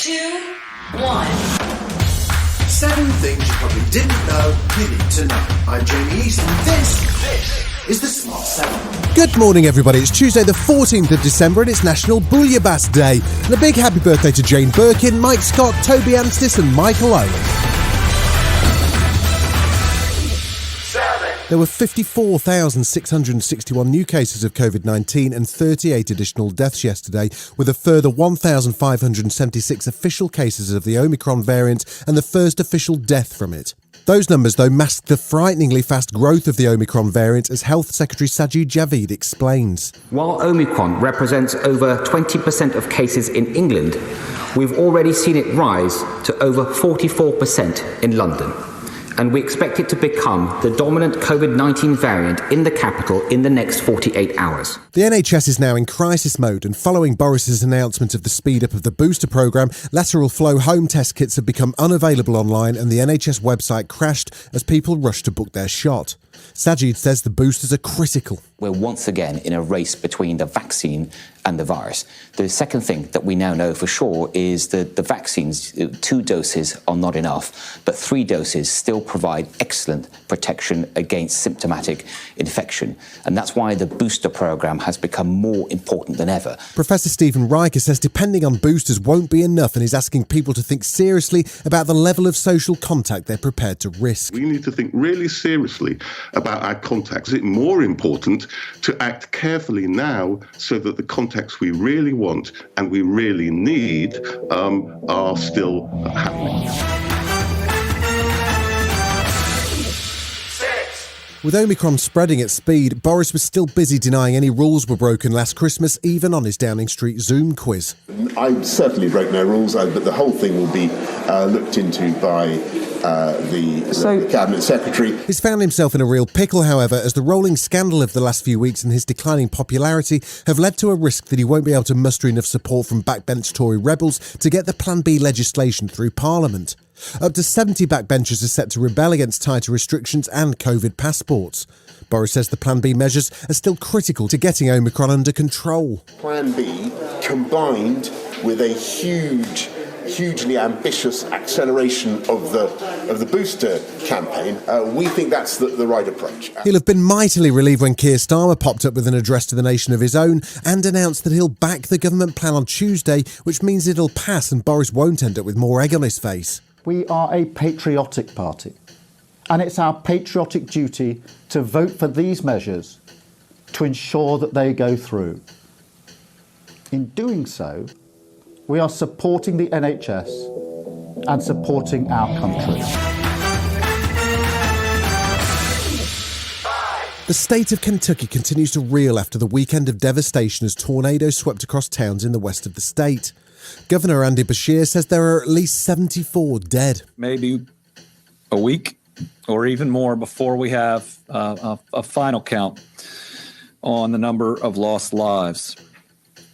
2, 1. 7 things you probably didn't know you need to know. I'm Jamie East and this is the Smart 7. Good morning, everybody. It's Tuesday the 14th of December and it's National Bouillabaisse Day. And a big happy birthday to Jane Birkin, Mike Scott, Toby Anstis and Michael Owen. There were 54,661 new cases of COVID-19 and 38 additional deaths yesterday, with a further 1,576 official cases of the Omicron variant and the first official death from it. Those numbers, though, mask the frighteningly fast growth of the Omicron variant, as Health Secretary Sajid Javid explains. While Omicron represents over 20% of cases in England, we've already seen it rise to over 44% in London. And we expect it to become the dominant COVID-19 variant in the capital in the next 48 hours. The NHS is now in crisis mode, and following Boris's announcement of the speed-up of the booster programme, lateral flow home test kits have become unavailable online and the NHS website crashed as people rushed to book their shot. Sajid says the boosters are critical. We're once again in a race between the vaccine and the virus. The second thing that we now know for sure is that the vaccines, 2 doses are not enough, but 3 doses still provide excellent protection against symptomatic infection. And that's why the booster programme has become more important than ever. Professor Stephen Riker says depending on boosters won't be enough and is asking people to think seriously about the level of social contact they're prepared to risk. We need to think really seriously about our contacts. Is it more important to act carefully now so that the contacts we really want and we really need are still happening? With Omicron spreading at speed, Boris was still busy denying any rules were broken last Christmas, even on his Downing Street Zoom quiz. I certainly broke no rules, but the whole thing will be looked into by the Cabinet Secretary. He's found himself in a real pickle, however, as the rolling scandal of the last few weeks and his declining popularity have led to a risk that he won't be able to muster enough support from backbench Tory rebels to get the Plan B legislation through Parliament. Up to 70 backbenchers are set to rebel against tighter restrictions and COVID passports. Boris says the Plan B measures are still critical to getting Omicron under control. Plan B, combined with a hugely ambitious acceleration of the booster campaign, we think that's the right approach. He'll have been mightily relieved when Keir Starmer popped up with an address to the nation of his own and announced that he'll back the government plan on Tuesday, which means it'll pass and Boris won't end up with more egg on his face. We are a patriotic party, and it's our patriotic duty to vote for these measures to ensure that they go through. In doing so, we are supporting the NHS and supporting our country. The state of Kentucky continues to reel after the weekend of devastation as tornadoes swept across towns in the west of the state. Governor Andy Beshear says there are at least 74 dead. Maybe a week or even more before we have a final count on the number of lost lives.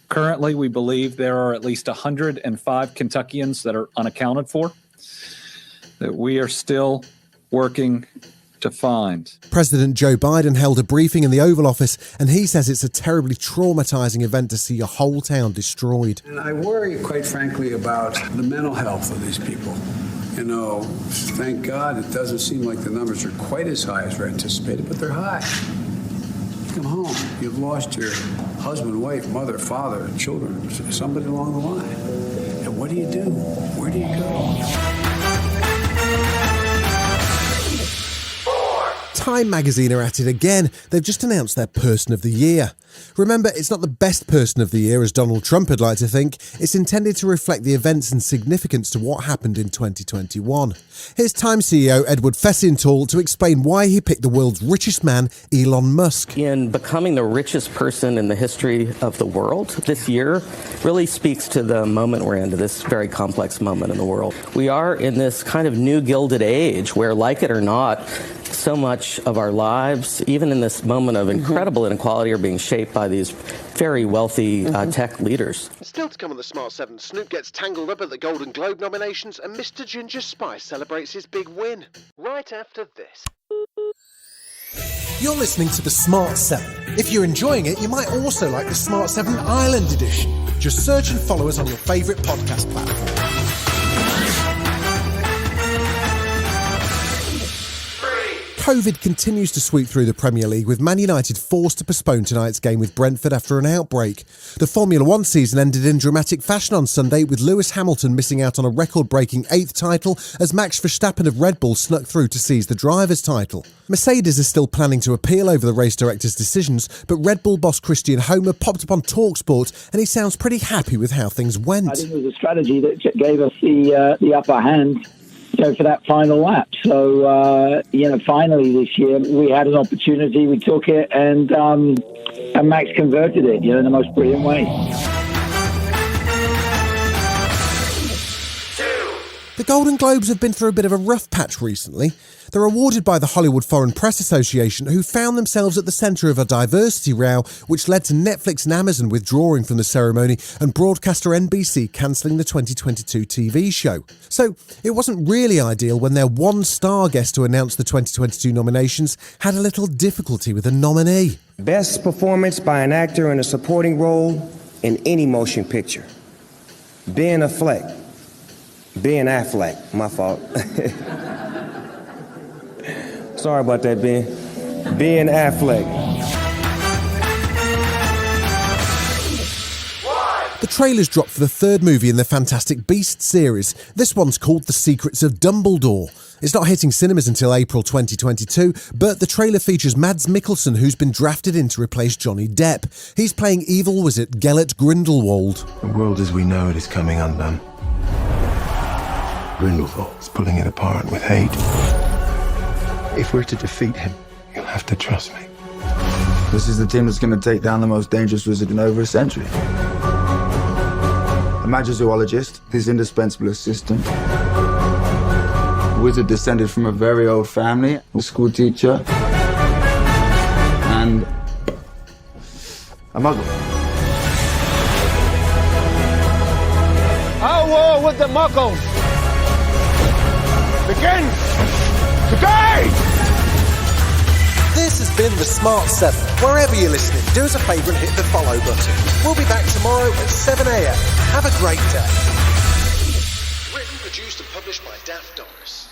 Currently, we believe there are at least 105 Kentuckians that are unaccounted for, that we are still working to find. President Joe Biden held a briefing in the Oval Office and he says it's a terribly traumatising event to see a whole town destroyed. And I worry, quite frankly, about the mental health of these people. You know, thank God it doesn't seem like the numbers are quite as high as we're anticipated, but they're high. Come home. You've lost your husband, wife, mother, father, children, somebody along the line. And what do you do? Where do you go? Time magazine are at it again. They've just announced their Person of the Year. Remember, it's not the best Person of the Year, as Donald Trump would like to think. It's intended to reflect the events and significance to what happened in 2021. Here's Time CEO Edward Fessinthal to explain why he picked the world's richest man, Elon Musk. In becoming the richest person in the history of the world, this year really speaks to the moment we're in, to this very complex moment in the world. We are in this kind of new Gilded Age where, like it or not, so much of our lives, even in this moment of incredible inequality, are being shaped by these very wealthy tech leaders. Still to come on the Smart 7, Snoop gets tangled up at the Golden Globe nominations and Mr. Ginger Spice celebrates his big win. Right after this. You're listening to the Smart 7. If you're enjoying it, you might also like the Smart 7 Ireland edition. Just search and follow us on your favourite podcast platform. COVID continues to sweep through the Premier League, with Man United forced to postpone tonight's game with Brentford after an outbreak. The Formula One season ended in dramatic fashion on Sunday, with Lewis Hamilton missing out on a record-breaking 8th title as Max Verstappen of Red Bull snuck through to seize the driver's title. Mercedes is still planning to appeal over the race director's decisions, but Red Bull boss Christian Horner popped up on TalkSport and he sounds pretty happy with how things went. I think it was a strategy that gave us the upper hand, for that final lap. So, finally this year we had an opportunity, we took it, and Max converted it, in the most brilliant way. The Golden Globes have been through a bit of a rough patch recently. They're awarded by the Hollywood Foreign Press Association, who found themselves at the centre of a diversity row which led to Netflix and Amazon withdrawing from the ceremony and broadcaster NBC cancelling the 2022 TV show. So it wasn't really ideal when their one-star guest to announce the 2022 nominations had a little difficulty with a nominee. Best performance by an actor in a supporting role in any motion picture. Ben Affleck. My fault. Sorry about that, Ben. Ben Affleck. The trailers dropped for the third movie in the Fantastic Beasts series. This one's called The Secrets of Dumbledore. It's not hitting cinemas until April 2022, but the trailer features Mads Mikkelsen, who's been drafted in to replace Johnny Depp. He's playing evil wizard Gellert Grindelwald. The world as we know it is coming undone. Grindelwald is pulling it apart with hate. If we're to defeat him, you'll have to trust me. This is the team that's going to take down the most dangerous wizard in over a century. A magizoologist, his indispensable assistant. A wizard descended from a very old family, a school teacher, and a muggle. Our war with the muggles begins today! This has been The Smart 7. Wherever you're listening, do us a favour and hit the follow button. We'll be back tomorrow at 7 a.m. Have a great day. Written, produced and published by Daft Doris.